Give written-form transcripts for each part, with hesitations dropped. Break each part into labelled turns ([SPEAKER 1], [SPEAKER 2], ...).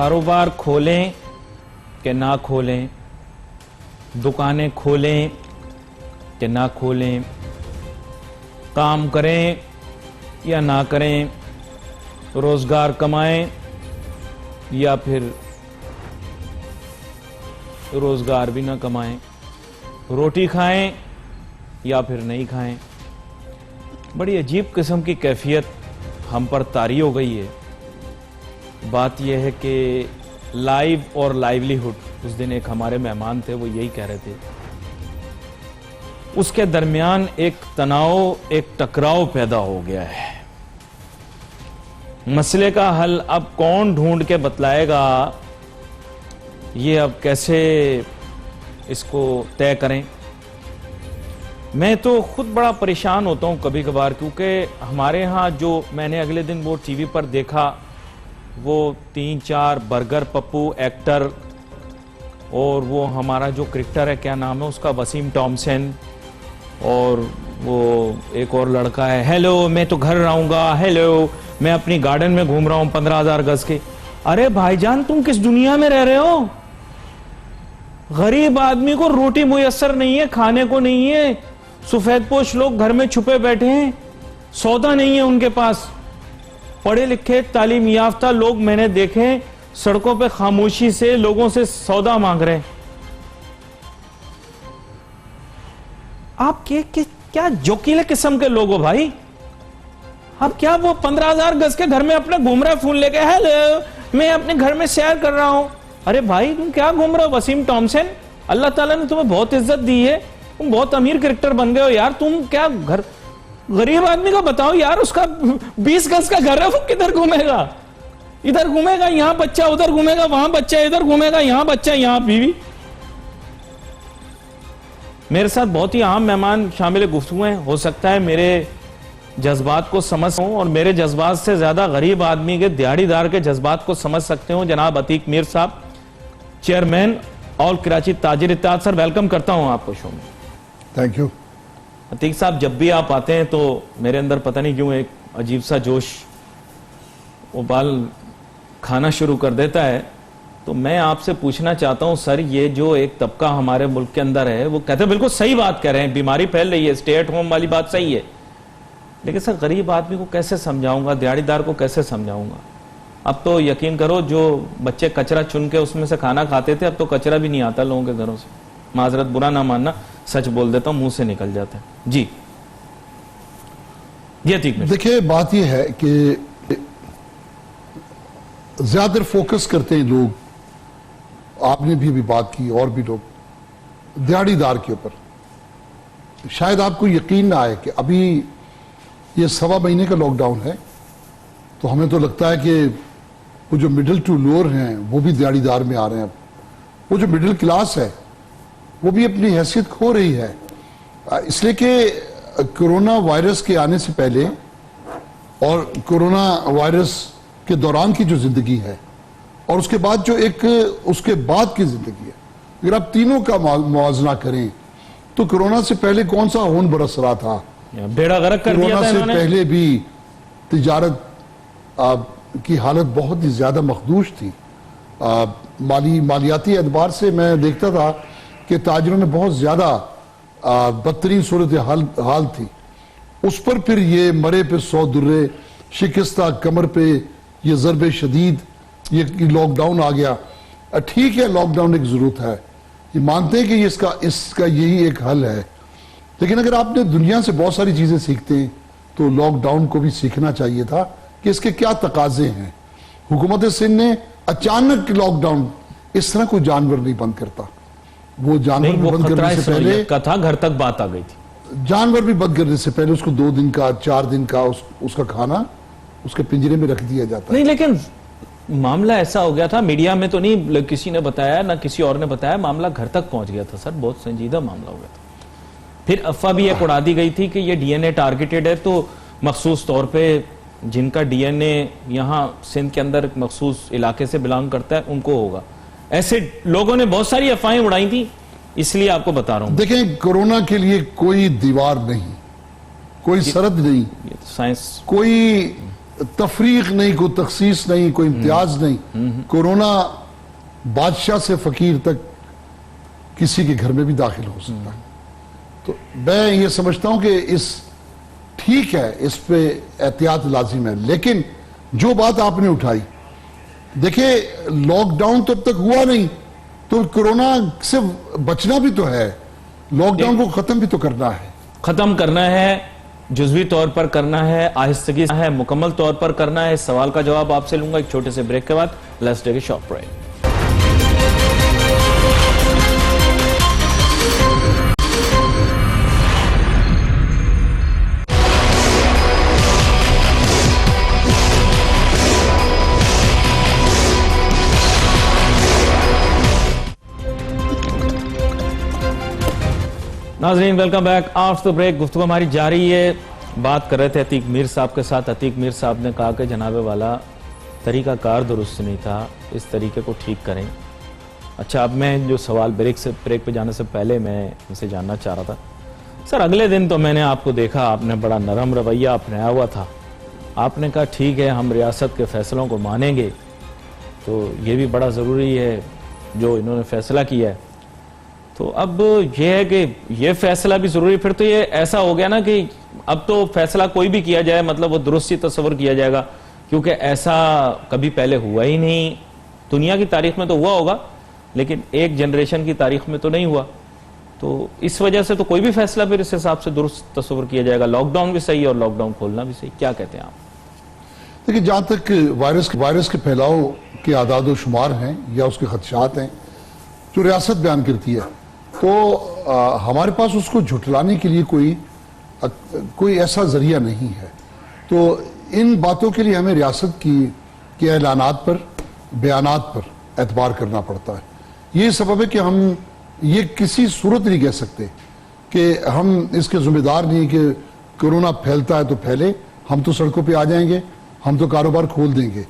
[SPEAKER 1] کاروبار کھولیں کہ نہ کھولیں، دکانیں کھولیں کہ نہ کھولیں، کام کریں یا نہ کریں، روزگار کمائیں یا پھر روزگار بھی نہ کمائیں، روٹی کھائیں یا پھر نہیں کھائیں، بڑی عجیب قسم کی کیفیت ہم پر طاری ہو گئی ہے۔ بات یہ ہے کہ لائیو اور لائیولی ہوڈ، اس دن ایک ہمارے مہمان تھے، وہ یہی کہہ رہے تھے، اس کے درمیان ایک تناؤ، ایک ٹکراؤ پیدا ہو گیا ہے۔ مسئلے کا حل اب کون ڈھونڈ کے بتلائے گا، یہ اب کیسے اس کو طے کریں؟ میں تو خود بڑا پریشان ہوتا ہوں کبھی کبھار، کیونکہ ہمارے ہاں جو میں نے اگلے دن وہ ٹی وی پر دیکھا، وہ 3-4 برگر پپو ایکٹر، اور وہ ہمارا جو کرکٹر ہے، کیا نام ہے اس کا، وسیم ٹامسن، اور وہ ایک اور لڑکا ہے، ہیلو میں تو گھر رہوں گا، ہیلو میں اپنی گارڈن میں گھوم رہا ہوں 15,000 گز کے۔ ارے بھائی جان، تم کس دنیا میں رہ رہے ہو؟ غریب آدمی کو روٹی میسر نہیں ہے، کھانے کو نہیں ہے، سفید پوش لوگ گھر میں چھپے بیٹھے ہیں، سودا نہیں ہے ان کے پاس۔ پڑھے لکھے تعلیم یافتہ لوگ میں نے دیکھے سڑکوں پہ خاموشی سے لوگوں سے سودا مانگ رہے ہیں۔ آپ کیا جوکیلے قسم کے لوگ ہو بھائی؟ آپ کیا وہ 15,000 گز کے گھر میں اپنے گھوم رہے فون لے کے، ہیلو میں اپنے گھر میں سیر کر رہا ہوں۔ ارے بھائی تم کیا گھوم رہے ہو؟ وسیم ٹامسن، اللہ تعالیٰ نے تمہیں بہت عزت دی ہے، تم بہت امیر کرکٹر بن گئے ہو یار، تم کیا گھر غریب آدمی کو بتاؤ یار، اس کا 20 گز کا گھر ہے، وہ کدھر گھومے گا؟ ادھر گھومے گا یہاں بچہ، ادھر گھومے گا وہاں بچہ، ادھر گھومے گا یہاں بچہ یہاں بیوی۔ میرے ساتھ بہت ہی عام مہمان شامل گفتگو ہیں، ہو سکتا ہے میرے جذبات کو سمجھ ہوں، اور میرے جذبات سے زیادہ غریب آدمی کے، دیہڑی دار کے جذبات کو سمجھ سکتے ہوں۔ جناب عتیق میر صاحب، چیئرمین آل کراچی تاجر اتحاد، سر ویلکم کرتا ہوں آپ کو شو میں۔
[SPEAKER 2] Thank you.
[SPEAKER 1] عتیق صاحب، جب بھی آپ آتے ہیں تو میرے اندر پتہ نہیں کیوں ایک عجیب سا جوش ابال کھانا شروع کر دیتا ہے۔ تو میں آپ سے پوچھنا چاہتا ہوں سر، یہ جو ایک طبقہ ہمارے ملک کے اندر ہے، وہ کہتے ہیں بالکل صحیح بات کہہ رہے ہیں، بیماری پھیل رہی ہے، اسٹے ایٹ ہوم والی بات صحیح ہے، لیکن سر غریب آدمی کو کیسے سمجھاؤں گا، دیہڑی دار کو کیسے سمجھاؤں گا؟ اب تو یقین کرو، جو بچے کچرا چن کے اس میں سے کھانا کھاتے تھے، اب تو کچرا بھی نہیں آتا لوگوں کے گھروں سے۔ معذرت، برا نہ ماننا، سچ بول دیتا ہوں، منہ سے نکل جاتا ہے۔ جی ٹھیک ہے۔
[SPEAKER 2] دیکھیں بات یہ ہے کہ زیادہ فوکس کرتے ہیں لوگ، آپ نے بھی بات کی اور بھی لوگ، دیہڑی دار کے اوپر۔ شاید آپ کو یقین نہ آئے کہ ابھی یہ 1.25 مہینے کا لاک ڈاؤن ہے، تو ہمیں تو لگتا ہے کہ وہ جو مڈل ٹو لوور ہیں وہ بھی دیہڑی دار میں آ رہے ہیں۔ وہ جو مڈل کلاس ہے وہ بھی اپنی حیثیت کھو رہی ہے، اس لیے کہ کرونا وائرس کے آنے سے پہلے اور کرونا وائرس کے دوران کی جو زندگی ہے، اور اس کے بعد جو ایک اس کے بعد کی زندگی ہے، اگر آپ تینوں کا موازنہ کریں تو کرونا سے پہلے کون سا ہون برس رہا تھا؟
[SPEAKER 1] بیڑا غرق کر دیا تھا
[SPEAKER 2] کرونا سے
[SPEAKER 1] انہوں نے۔
[SPEAKER 2] پہلے بھی تجارت کی حالت بہت ہی زیادہ مخدوش تھی۔ مالیاتی اعتبار سے میں دیکھتا تھا کہ تاجروں میں بہت زیادہ بدترین صورتحال تھی۔ اس پر پھر یہ مرے پہ 100 درے، شکستہ کمر پہ یہ ضرب شدید، یہ لاک ڈاؤن آ گیا۔ ٹھیک ہے، لاک ڈاؤن ایک ضرورت ہے، یہ مانتے ہیں کہ اس کا یہی ایک حل ہے، لیکن اگر آپ نے دنیا سے بہت ساری چیزیں سیکھتے ہیں تو لاک ڈاؤن کو بھی سیکھنا چاہیے تھا کہ اس کے کیا تقاضے ہیں۔ حکومت سندھ نے اچانک لاک ڈاؤن، اس طرح کوئی جانور نہیں بند کرتا، وہ جانور بھی بند کرنے سے پہلے
[SPEAKER 1] تھا، گھر تک بات آ گئی تھی،
[SPEAKER 2] جانور بھی بند کرنے سے پہلے اس کو 2 دن کا 4 دن کا اس کا کھانا اس کے پنجرے میں رکھ دیا جاتا ہے۔
[SPEAKER 1] نہیں لیکن معاملہ ایسا ہو گیا تھا، میڈیا میں تو نہیں کسی نے بتایا، نہ کسی اور نے بتایا، معاملہ گھر تک پہنچ گیا تھا سر، بہت سنجیدہ معاملہ ہو گیا تھا۔ پھر افواہ بھی ایک اڑا دی گئی تھی کہ یہ ڈی این اے ٹارگیٹڈ ہے، تو مخصوص طور پہ جن کا ڈی این اے یہاں سندھ کے اندر مخصوص علاقے سے بلانگ کرتا ہے ان کو ہوگا۔ ایسے لوگوں نے بہت ساری افواہیں اڑائی تھی، اس لیے آپ کو بتا رہا ہوں۔
[SPEAKER 2] دیکھیں، کورونا کے لیے کوئی دیوار نہیں، کوئی سرحد نہیں،
[SPEAKER 1] سائنس
[SPEAKER 2] کوئی تفریق نہیں، کوئی تخصیص نہیں، کوئی امتیاز نہیں. کورونا بادشاہ سے فقیر تک کسی کے گھر میں بھی داخل ہو سکتا ہے. تو میں یہ سمجھتا ہوں کہ ٹھیک ہے، اس پہ احتیاط لازم ہے. لیکن جو بات آپ نے اٹھائی، دیکھیں لاک ڈاؤن تو اب تک ہوا نہیں، تو کورونا سے بچنا بھی تو ہے، لاک ڈاؤن کو ختم بھی تو کرنا ہے.
[SPEAKER 1] ختم کرنا ہے، جزوی طور پر کرنا ہے، آہستگی ہے، مکمل طور پر کرنا ہے. اس سوال کا جواب آپ سے لوں گا ایک چھوٹے سے بریک کے بعد. Let's take a short break. ناظرین ویلکم بیک آفٹر بریک. گفتگو ہماری جاری ہے. بات کر رہے تھے عتیق میر صاحب کے ساتھ. عتیق میر صاحب نے کہا کہ جناب والا طریقہ کار درست نہیں تھا، اس طریقے کو ٹھیک کریں. اچھا، اب میں جو سوال بریک پہ جانے سے پہلے میں ان سے جاننا چاہ رہا تھا سر، اگلے دن تو میں نے آپ کو دیکھا، آپ نے بڑا نرم رویہ اپنایا ہوا تھا. آپ نے کہا ٹھیک ہے ہم ریاست کے فیصلوں کو مانیں گے، تو یہ بھی بڑا ضروری ہے جو انہوں نے فیصلہ کیا ہے. تو اب یہ ہے کہ یہ فیصلہ بھی ضروری، پھر تو یہ ایسا ہو گیا نا کہ اب تو فیصلہ کوئی بھی کیا جائے مطلب وہ درست ہی تصور کیا جائے گا، کیونکہ ایسا کبھی پہلے ہوا ہی نہیں. دنیا کی تاریخ میں تو ہوا ہوگا لیکن ایک جنریشن کی تاریخ میں تو نہیں ہوا. تو اس وجہ سے تو کوئی بھی فیصلہ پھر اس حساب سے درست تصور کیا جائے گا. لاک ڈاؤن بھی صحیح اور لاک ڈاؤن کھولنا بھی صحیح. کیا کہتے ہیں آپ؟
[SPEAKER 2] دیکھیں، جہاں تک وائرس کے پھیلاؤ کے اعداد و شمار ہیں یا اس کے خدشات ہیں جو ریاست بیان کرتی ہے، تو ہمارے پاس اس کو جھٹلانے کے لیے کوئی ایسا ذریعہ نہیں ہے. تو ان باتوں کے لیے ہمیں ریاست کے اعلانات پر، بیانات پر اعتبار کرنا پڑتا ہے. یہ سبب ہے کہ ہم یہ کسی صورت نہیں کہہ سکتے کہ ہم اس کے ذمہ دار نہیں کہ کورونا پھیلتا ہے تو پھیلے، ہم تو سڑکوں پہ آ جائیں گے، ہم تو کاروبار کھول دیں گے.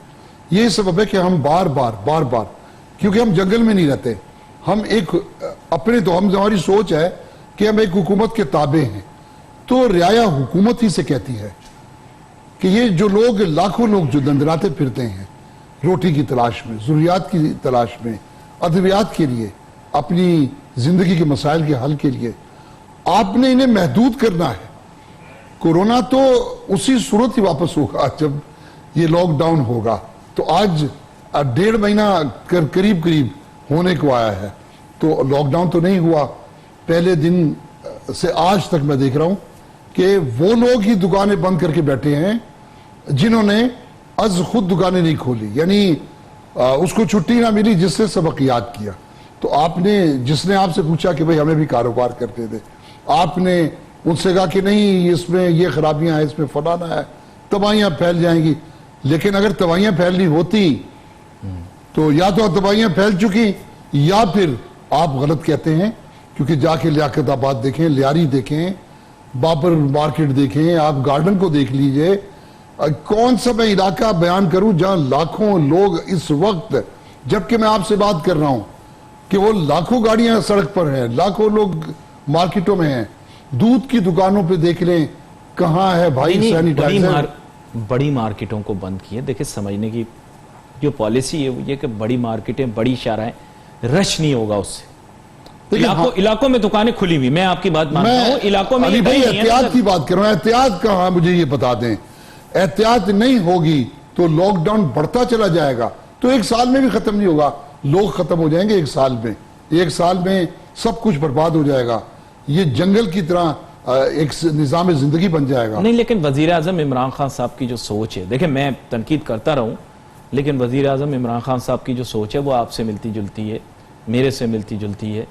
[SPEAKER 2] یہ سبب ہے کہ ہم بار بار کیونکہ ہم جنگل میں نہیں رہتے، ہم ہماری سوچ ہے کہ ہم ایک حکومت کے تابع ہیں. تو رعایا حکومت ہی سے کہتی ہے کہ یہ جو لاکھوں لوگ جو دندراتے پھرتے ہیں روٹی کی تلاش میں، ضروریات کی تلاش میں، ادویات کے لیے، اپنی زندگی کے مسائل کے حل کے لیے، آپ نے انہیں محدود کرنا ہے. کورونا تو اسی صورت ہی واپس ہوگا جب یہ لاک ڈاؤن ہوگا. تو آج 1.5 مہینہ قریب ہونے کو آیا ہے، تو لاک ڈاؤن تو نہیں ہوا. پہلے دن سے آج تک میں دیکھ رہا ہوں کہ وہ لوگ ہی دکانیں بند کر کے بیٹھے ہیں جنہوں نے از خود دکانیں نہیں کھولی، یعنی اس کو چھٹی نہ ملی جس نے سبق یاد کیا. تو جس نے آپ سے پوچھا کہ بھئی ہمیں بھی کاروبار کرتے تھے، آپ نے ان سے کہا کہ نہیں اس میں یہ خرابیاں ہیں، اس میں فلانا ہے، تباہیاں پھیل جائیں گی. لیکن اگر تباہیاں پھیلنی ہوتی تو یا تو تباہیاں پھیل چکی یا پھر آپ غلط کہتے ہیں. کیونکہ جا کے لیاقت آباد دیکھیں، لیاری دیکھیں، بابر مارکیٹ دیکھیں، آپ گارڈن کو دیکھ لیجئے. کون سا میں علاقہ بیان کروں جہاں لاکھوں لوگ اس وقت، جبکہ میں آپ سے بات کر رہا ہوں کہ وہ لاکھوں گاڑیاں سڑک پر ہیں، لاکھوں لوگ مارکیٹوں میں ہیں. دودھ کی دکانوں پہ دیکھ لیں کہاں ہے بھائی سینیٹائزر.
[SPEAKER 1] بڑی مارکیٹوں کو بند کیے. دیکھیں سمجھنے کی جو پالیسی ہے وہ یہ کہ بڑی مارکیٹیں، بڑی شاہراہیں، رش نہیں ہوگا اس سے. علاقوں میں دکانیں کھلی ہوئی، میں آپ کی بات مانتا ہوں، علاقوں میں
[SPEAKER 2] احتیاط کی بات کر رہا ہوں. احتیاط کہاں، مجھے یہ بتا دیں. احتیاط نہیں ہوگی تو لاک ڈاؤن بڑھتا چلا جائے گا تو 1 سال میں بھی ختم نہیں ہوگا. لوگ ختم ہو جائیں گے 1 سال میں. 1 سال میں سب کچھ برباد ہو جائے گا. یہ جنگل کی طرح ایک نظام زندگی بن جائے گا.
[SPEAKER 1] نہیں، لیکن وزیر اعظم عمران خان صاحب کی جو سوچ ہے، دیکھیں میں تنقید کرتا رہوں لیکن وزیر اعظم عمران خان صاحب کی جو سوچ ہے وہ آپ سے ملتی جلتی ہے، میرے سے ملتی جلتی ہے.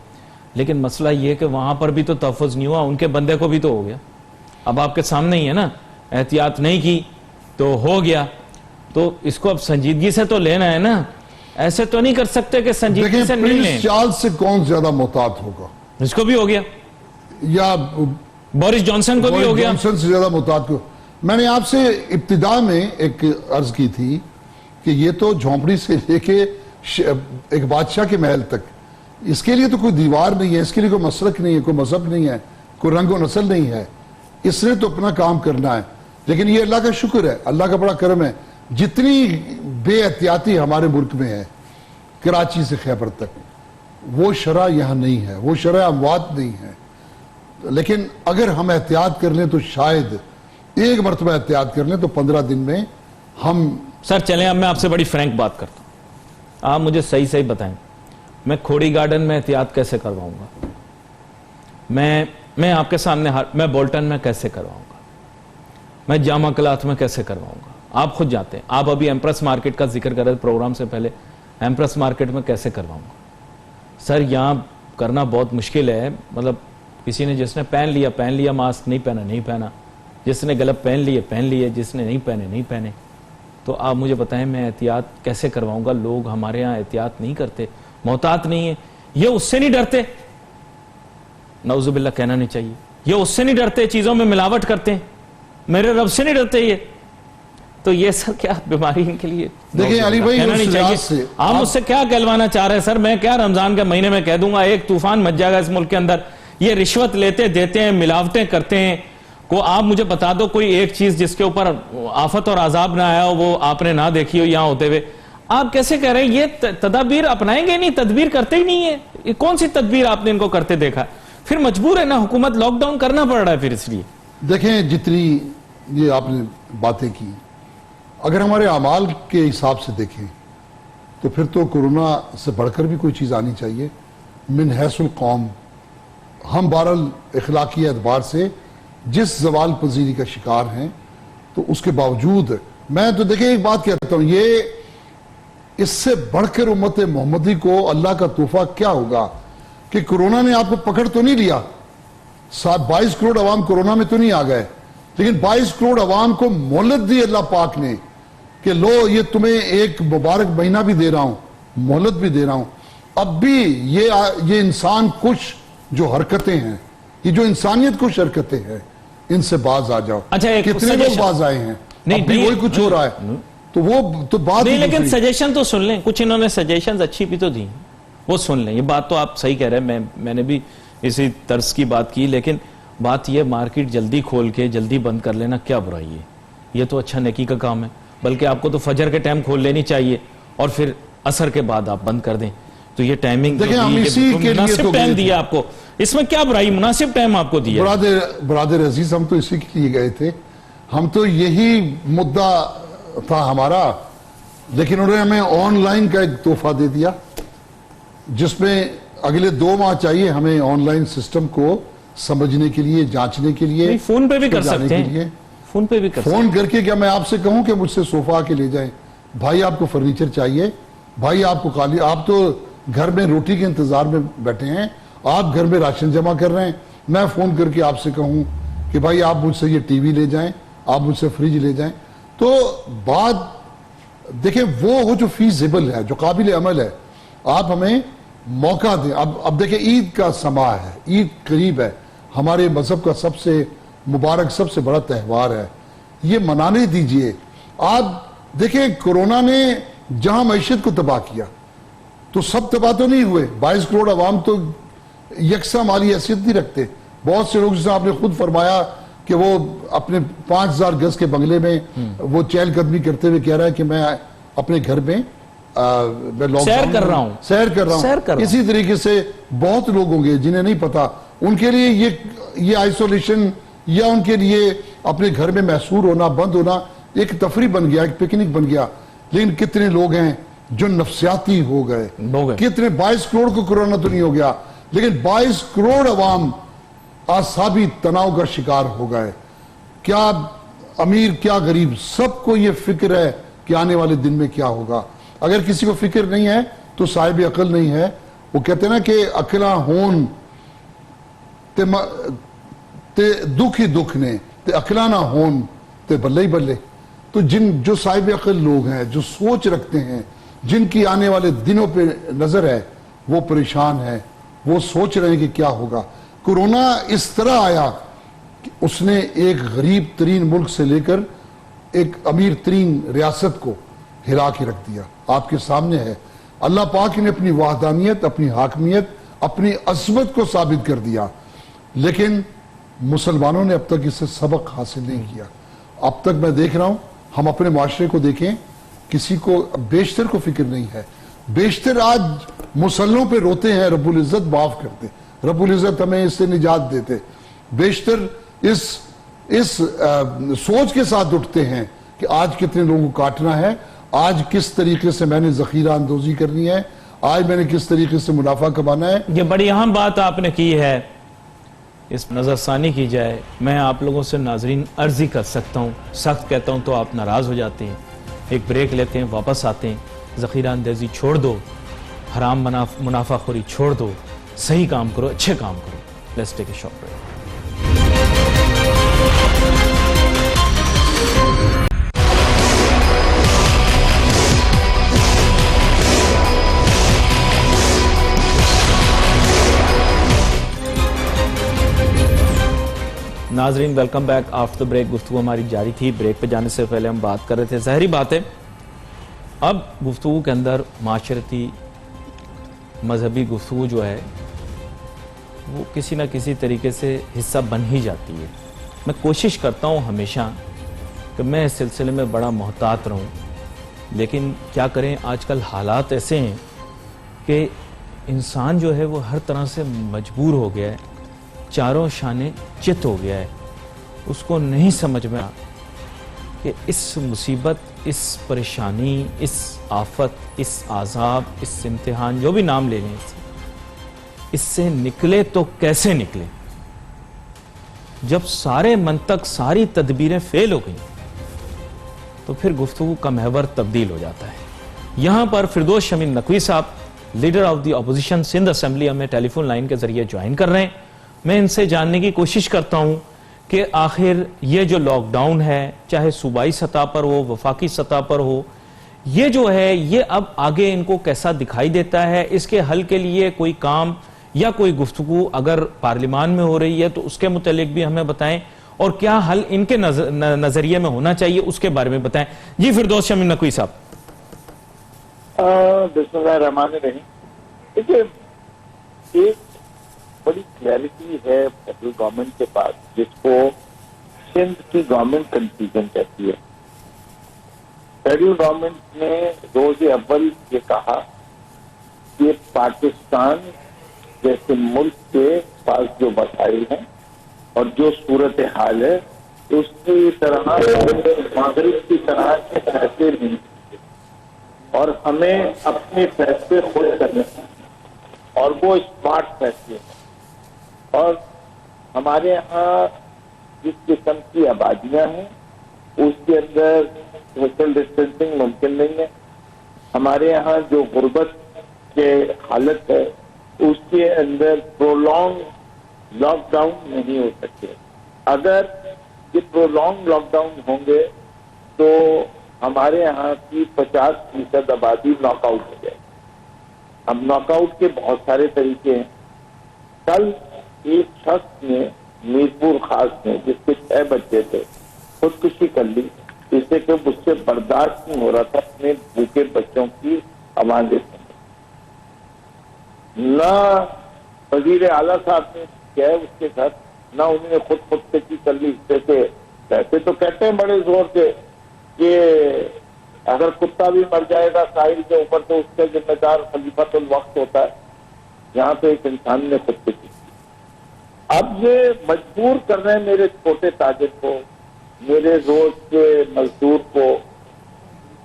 [SPEAKER 1] لیکن مسئلہ یہ ہے کہ وہاں پر بھی تو تحفظ نہیں ہوا، ان کے بندے کو بھی تو ہو گیا. اب آپ کے سامنے ہی ہے نا، احتیاط نہیں کی تو ہو گیا. تو اس کو اب سنجیدگی سے تو لینا ہے نا، ایسے تو نہیں کر سکتے کہ سنجیدگی سے نہیں لیں.
[SPEAKER 2] چارلس سے کون زیادہ محتاط ہوگا؟
[SPEAKER 1] اس کو بھی ہو گیا
[SPEAKER 2] یا
[SPEAKER 1] بورس جانسن کو بھی ہو گیا.
[SPEAKER 2] جانسن سے زیادہ محتاط کو. میں نے آپ سے ابتدا میں ایک عرض کی تھی کہ یہ تو جھونپڑی سے لے کے ایک بادشاہ کے محل تک، اس کے لیے تو کوئی دیوار نہیں ہے، اس کے لیے کوئی مسلک نہیں ہے، کوئی مذہب نہیں ہے، کوئی رنگ و نسل نہیں ہے. اس نے تو اپنا کام کرنا ہے. لیکن یہ اللہ کا شکر ہے, اللہ کا بڑا کرم ہے, جتنی بے احتیاطی ہمارے ملک میں ہے کراچی سے خیبر تک, وہ شرح یہاں نہیں ہے, وہ شرح اموات نہیں ہے. لیکن اگر ہم احتیاط کر لیں تو شاید ایک مرتبہ احتیاط کر لیں تو 15 دن میں ہم.
[SPEAKER 1] سر چلیں اب میں آپ سے بڑی فرینک بات کرتا ہوں, آپ مجھے صحیح بتائیں, میں کھوڑی گارڈن میں احتیاط کیسے کرواؤں گا؟ میں آپ کے سامنے میں بولٹن میں کیسے کرواؤں گا؟ میں جامع کلاتھ میں کیسے کرواؤں گا؟ آپ خود جاتے ہیں. آپ ابھی ایمپریس مارکیٹ کا ذکر کر رہے پروگرام سے پہلے, ایمپریس مارکیٹ میں کیسے کرواؤں گا؟ سر یہاں کرنا بہت مشکل ہے. مطلب کسی نے جس نے پہن لیا ماسک, نہیں پہنا, جس نے گلب پہن لیے, جس نے نہیں پہنے. تو آپ مجھے بتائیں میں احتیاط کیسے کرواؤں گا؟ لوگ ہمارے ہاں احتیاط نہیں کرتے, محتاط نہیں ہیں. یہ اس سے نہیں ڈرتے, نعوذ باللہ کہنا نہیں چاہیے, یہ اس سے نہیں ڈرتے, چیزوں میں ملاوٹ کرتے ہیں, میرے رب سے نہیں ڈرتے یہ. تو یہ سر کیا بیماری ان کے لیے
[SPEAKER 2] دیکھیں علی بھائی,
[SPEAKER 1] کہنا نہیں چاہیے. آپ مجھ سے کیا کہلوانا چاہ رہے ہیں سر؟ میں کیا رمضان کے مہینے میں کہہ دوں گا ایک طوفان مچ جائے گا اس ملک کے اندر. یہ رشوت لیتے دیتے ہیں, ملاوٹیں کرتے ہیں. کو آپ مجھے بتا دو کوئی ایک چیز جس کے اوپر آفت اور عذاب نہ آیا ہو, وہ آپ نے نہ دیکھی ہو یہاں ہوتے ہوئے. آپ کیسے کہہ رہے ہیں یہ تدابیر اپنائیں گے؟ نہیں, تدبیر کرتے ہی نہیں ہے. کون سی تدبیر آپ نے ان کو کرتے دیکھا؟ پھر مجبور ہے نا حکومت, لاک ڈاؤن کرنا پڑ رہا ہے پھر اس لیے.
[SPEAKER 2] دیکھیں جتنی یہ آپ نے باتیں کی, اگر ہمارے اعمال کے حساب سے دیکھیں تو پھر تو کورونا سے بڑھ کر بھی کوئی چیز آنی چاہیے. من حیث القوم ہم بہرحال اخلاقی اعتبار سے جس زوال پذیری کا شکار ہیں, تو اس کے باوجود میں تو دیکھیں ایک بات کہتا ہوں, یہ اس سے بڑھ کر امت محمدی کو اللہ کا تحفہ کیا ہوگا کہ کورونا نے آپ کو پکڑ تو نہیں لیا, 22 کروڑ عوام کورونا میں تو نہیں آ گئے, لیکن 22 کروڑ عوام کو مہلت دی اللہ پاک نے کہ لو یہ تمہیں ایک مبارک مہینہ بھی دے رہا ہوں, مہلت بھی دے رہا ہوں. اب بھی یہ انسان کچھ جو حرکتیں ہیں, یہ جو انسانیت کچھ حرکتیں ہیں, ان سے باز آ جاؤ.
[SPEAKER 1] اچھا
[SPEAKER 2] کتنے لوگ باز آئے ہیں, اب بھی وہی کچھ ہو رہا ہے, تو وہ تو بات
[SPEAKER 1] نہیں. لیکن سجیشن تو سن لیں, کچھ انہوں نے سجیشنز اچھی بھی تو دی, وہ سن لیں. یہ بات تو آپ صحیح کہہ رہے ہیں, میں نے بھی اسی طرز کی بات کی, لیکن بات یہ مارکیٹ جلدی کھول کے جلدی بند کر لینا کیا برائی ہے؟ یہ تو اچھا نیکی کا کام ہے. بلکہ آپ کو تو فجر کے ٹائم کھول لینی چاہیے اور پھر عصر کے بعد آپ بند کر دیں. تو یہ ٹائمنگ مناسب ٹائم دیا آپ کو, اس میں کیا برائی؟ مناسب ٹائم آپ کو دیا.
[SPEAKER 2] برادر عزیز, ہم تو اسی کے لیے گئے تھے, ہم تو یہی مدعا تھا ہمارا, لیکن انہوں نے ہمیں آن لائن کا ایک تحفہ دے دیا جس میں اگلے 2 ماہ چاہیے ہمیں آن لائن سسٹم کو سمجھنے کے لیے, جانچنے کے لیے.
[SPEAKER 1] فون پہ بھی کر سکتے ہیں, فون پہ بھی کر سکتے ہیں.
[SPEAKER 2] فون کر کے کیا میں آپ سے کہوں کہ مجھ سے صوفہ کے لے جائیں, بھائی آپ کو فرنیچر چاہیے, بھائی آپ کو قالی, آپ تو گھر میں روٹی کے انتظار میں بیٹھے ہیں, آپ گھر میں راشن جمع کر رہے ہیں, میں فون کر کے آپ سے کہوں کہ بھائی آپ مجھ سے یہ ٹی وی لے جائیں, آپ مجھ سے فریج لے جائیں. تو بات دیکھیں وہ ہو جو فیزیبل ہے, جو قابل عمل ہے, آپ ہمیں موقع دیں. اب دیکھیں عید کا سما ہے, عید قریب ہے, ہمارے مذہب کا سب سے مبارک سب سے بڑا تہوار ہے, یہ منانے دیجئے. آپ دیکھیں کورونا نے جہاں معیشت کو تباہ کیا تو سب تباہ تو نہیں ہوئے, 22 کروڑ عوام تو یکساں مالی حیثیت نہیں رکھتے. بہت سے لوگ جیسے آپ نے خود فرمایا کہ وہ اپنے 5000 گز کے بنگلے میں وہ چہل قدمی کرتے ہوئے کہہ رہا ہے کہ میں اپنے گھر میں
[SPEAKER 1] سیر کر رہا ہوں.
[SPEAKER 2] اسی طریقے سے بہت لوگ ہوں گے جنہیں نہیں پتا, ان کے لیے یہ آئسولیشن یا ان کے لیے اپنے گھر میں محصور ہونا, بند ہونا ایک تفریح بن گیا, ایک پکنک بن گیا. لیکن کتنے لوگ ہیں جو نفسیاتی ہو گئے, کتنے 22 کروڑ کو کورونا تو نہیں ہو گیا, لیکن 22 کروڑ عوام اعصابی تناؤ کا شکار ہو گئے. کیا امیر کیا غریب, سب کو یہ فکر ہے کہ آنے والے دن میں کیا ہوگا. اگر کسی کو فکر نہیں ہے تو صاحب عقل نہیں ہے. وہ کہتے ہیں نا کہ عقلاں ہون تے دکھ ہی دکھ نے, تے عقلاں نہ ہون تے بلے ہی بلے. تو جو صاحب عقل لوگ ہیں, جو سوچ رکھتے ہیں, جن کی آنے والے دنوں پہ نظر ہے, وہ پریشان ہے, وہ سوچ رہے ہیں کہ کیا ہوگا. کورونا اس طرح آیا کہ اس نے ایک غریب ترین ملک سے لے کر ایک امیر ترین ریاست کو ہلا کے رکھ دیا. آپ کے سامنے ہے, اللہ پاک نے اپنی وحدانیت, اپنی حاکمیت, اپنی عظمت کو ثابت کر دیا, لیکن مسلمانوں نے اب تک اس سے سبق حاصل نہیں کیا. اب تک میں دیکھ رہا ہوں ہم اپنے معاشرے کو دیکھیں کسی کو بیشتر کو فکر نہیں ہے. بیشتر آج مسلوں پہ روتے ہیں رب العزت معاف کرتے, رب العزت ہمیں اس سے نجات دیتے. بیشتر اس سوچ کے ساتھ اٹھتے ہیں کہ آج کتنے لوگوں کو کاٹنا ہے, آج کس طریقے سے میں نے ذخیرہ اندوزی کرنی ہے, آج میں نے کس طریقے سے منافع کمانا ہے.
[SPEAKER 1] یہ بڑی اہم بات آپ نے کی ہے, اس نظر ثانی کی جائے. میں آپ لوگوں سے ناظرین عرضی کر سکتا ہوں, سخت کہتا ہوں تو آپ ناراض ہو جاتے ہیں. ایک بریک لیتے ہیں, واپس آتے ہیں. ذخیرہ اندوزی چھوڑ دو, حرام منافع خوری چھوڑ دو, صحیح کام کرو, اچھے کام کرو. Let's take a short break. ناظرین ویلکم بیک. آفٹر بریک گفتگو ہماری جاری تھی. بریک پہ جانے سے پہلے ہم بات کر رہے تھے, ظاہری بات ہے اب گفتگو کے اندر معاشرتی مذہبی گفتگو جو ہے وہ کسی نہ کسی طریقے سے حصہ بن ہی جاتی ہے. میں کوشش کرتا ہوں ہمیشہ کہ میں اس سلسلے میں بڑا محتاط رہوں, لیکن کیا کریں, آج کل حالات ایسے ہیں کہ انسان جو ہے وہ ہر طرح سے مجبور ہو گیا ہے, چاروں شانے چت ہو گیا ہے. اس کو نہیں سمجھ میں کہ اس مصیبت, اس پریشانی, اس آفت, اس عذاب, اس امتحان, جو بھی نام لے لیں, اس سے نکلے تو کیسے نکلے. جب سارے منطق, ساری تدبیریں فیل ہو گئیں تو پھر گفتگو کا محور تبدیل ہو جاتا ہے. یہاں پر فردوس شمیم نقوی صاحب, leader of the opposition Sindh assembly, ہمیں ٹیلی فون لائن کے ذریعے جوائن کر رہے ہیں. میں ان سے جاننے کی کوشش کرتا ہوں کہ آخر یہ جو لاک ڈاؤن ہے, چاہے صوبائی سطح پر ہو, وفاقی سطح پر ہو, یہ جو ہے یہ اب آگے ان کو کیسا دکھائی دیتا ہے. اس کے حل کے لیے کوئی کام یا کوئی گفتگو اگر پارلیمان میں ہو رہی ہے تو اس کے متعلق بھی ہمیں بتائیں, اور کیا حل ان کے نظریے میں ہونا چاہیے اس کے بارے میں بتائیں. جی فردوس شمیم نقوی صاحب.
[SPEAKER 3] بسم اللہ الرحمن الرحیم. دیکھیے, ایک بڑی کلیئرٹی ہے فیڈرل گورنمنٹ کے پاس, جس کو سندھ کی گورنمنٹ کنفیوژن کہتی ہے. فیڈرل گورنمنٹ نے روز اول یہ کہا کہ پاکستان جیسے ملک کے پاس جو مسائل ہیں اور جو صورتحال ہے اس کی طرح مغرب کی طرح کے فیصلے نہیں, اور ہمیں اپنے فیصلے خود کرنے ہیں, اور وہ اسمارٹ فیصلے ہیں. اور ہمارے یہاں جس قسم کی آبادیاں ہیں اس کے اندر سوشل ڈسٹینسنگ ممکن نہیں ہے. ہمارے یہاں جو غربت کے حالت ہے اس کے اندر پرولونگ لاک ڈاؤن نہیں ہو سکتے. اگر یہ پرولونگ لاک ڈاؤن ہوں گے تو ہمارے یہاں کی 50% آبادی ناک آؤٹ ہو جائے. اب ناک آؤٹ کے بہت سارے طریقے ہیں. کل ایک شخص نے میرپور خاص میں, جس کے 6 بچے تھے, خودکشی کر لی, اس سے کہ مجھ سے برداشت نہیں ہو رہا تھا اپنے بھوکے بچوں کی آوازیں سنیں. نہ وزیر اعلیٰ صاحب نے کیا ہے اس کے گھر, نہ انہوں نے خودکشی کر لی. کہتے تو کہتے ہیں بڑے زور سے کہ اگر کتا بھی مر جائے گا ساحل کے اوپر تو اس کا ذمہ دار خلیفۃ الوقت ہوتا ہے. یہاں پہ ایک انسان نے خودکشی کی. اب یہ مجبور کر رہے ہیں میرے چھوٹے تاجر کو, میرے روز کے مزدور کو,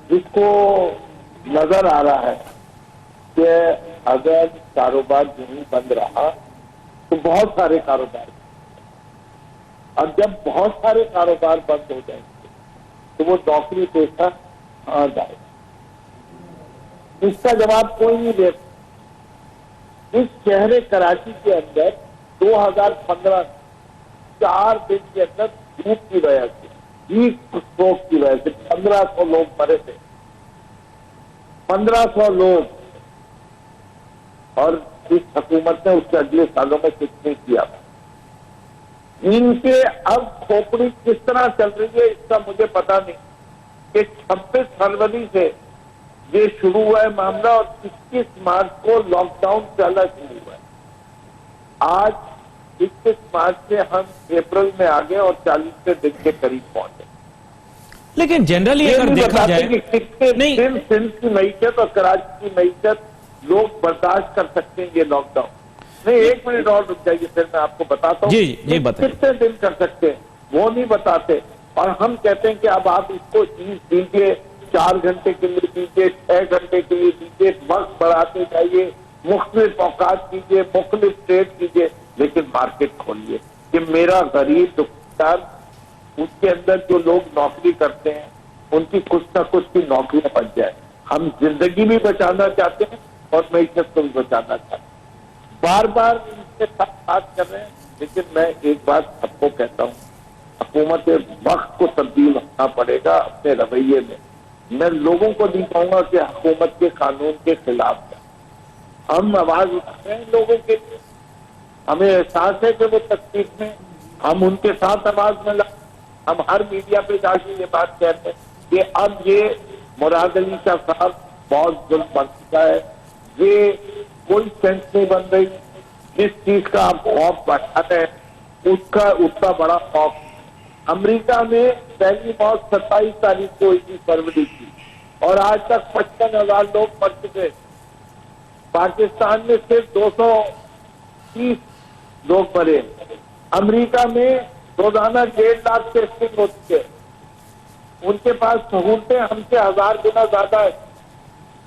[SPEAKER 3] جس کو نظر آ رہا ہے کہ اگر کاروبار یوں بند رہا تو بہت سارے کاروبار, اب جب بہت سارے کاروبار بند ہو جائیں گے تو وہ نوکری پیشہ کہاں جائے گا. اس کا جواب کوئی نہیں دے. اس شہر کراچی کے اندر 2015 4 دن کے اندر دھوپ کی وجہ سے, ہیٹ اسٹروک کی وجہ سے 1500 لوگ مرے تھے. 1500 لوگ. اور اس حکومت نے اس کے اگلے سالوں میں کچھ نہیں کیا. ان کے اب کھوپڑی کس طرح چل رہی ہے اس کا مجھے پتا نہیں کہ 26 فروری سے یہ شروع ہوا ہے معاملہ, اور 21 مارچ کو لاک ڈاؤن چلا شروع ہوا ہے. آج 21 مارچ سے ہم اپریل میں آ گئے اور 40ویں دن کے قریب پہنچے.
[SPEAKER 1] لیکن جنرلی
[SPEAKER 3] یہ
[SPEAKER 1] اگر
[SPEAKER 3] نہیں
[SPEAKER 1] دیکھا
[SPEAKER 3] بتاتے
[SPEAKER 1] جائے
[SPEAKER 3] کہ کتنے
[SPEAKER 1] نہیں
[SPEAKER 3] دن سندھ کی معیشت اور کراچی کی معیشت لوگ برداشت کر سکتے ہیں یہ لاک ڈاؤن. نہیں، ایک منٹ اور رک جائیے، پھر میں آپ کو بتاتا ہوں
[SPEAKER 1] جی بتائیں.
[SPEAKER 3] کتنے دن کر سکتے ہیں وہ نہیں بتاتے. اور ہم کہتے ہیں کہ اب آپ اس کو چیز دیجیے، 4 گھنٹے کے لیے دیجیے، 6 گھنٹے کے لیے دیجیے، وقت بڑھاتے جائیے، مختلف اوقات کیجیے، مختلف ٹریڈ کیجیے، لیکن مارکیٹ کھولیے کہ میرا غریب دکاندار، اس کے اندر جو لوگ نوکری کرتے ہیں ان کی کچھ نہ کچھ کی نوکریاں بن جائے. ہم زندگی بھی بچانا چاہتے ہیں اور معیشت کو بھی بچانا چاہتے ہیں. بار بار ان کے ساتھ بات کر رہے ہیں، لیکن میں ایک بات سب کو کہتا ہوں، حکومت وقت کو تبدیل ہونا پڑے گا اپنے رویے میں. میں لوگوں کو نہیں کہوں گا کہ حکومت کے قانون کے خلاف جائیں. ہم آواز اٹھاتے ہیں لوگوں کے لیے، ہمیں احساس ہے کہ وہ تکلیف میں، ہم ان کے ساتھ آواز میں لائیں. ہم ہر میڈیا پہ جا کے یہ بات کہتے ہیں کہ اب یہ مراد علی شاہ صاحب بہت ظلم بن چکا ہے، یہ کوئی سینس نہیں بن رہی. جس چیز کا آپ خوف بڑھاتے ہیں اس کا اتنا بڑا خوف. امریکہ میں پہلی موت 27 تاریخ کو 21 فروری کی اور آج تک 55,000 لوگ مر چکے. پاکستان میں صرف 230 لوگ مرے. امریکہ میں روزانہ 1.5 لاکھ ٹیسٹنگ ہوتی ہے. ان کے پاس سہولتیں ہم سے 1000 گنا زیادہ ہے.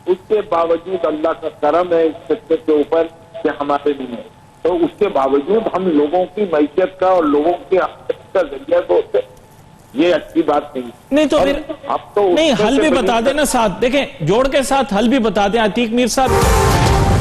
[SPEAKER 3] اس کے باوجود اللہ کا کرم ہے اس خطے کے اوپر کہ ہمارے نہیں ہے. تو اس کے باوجود ہم لوگوں کی معیشت کا اور لوگوں کی آمدنی کا ذریعہ ہوتے، یہ اچھی بات نہیں.
[SPEAKER 1] تو پھر نہیں حل بھی بتا دیں نا ساتھ، دیکھیں جوڑ کے ساتھ حل بھی بتا دیں عتیق میر صاحب.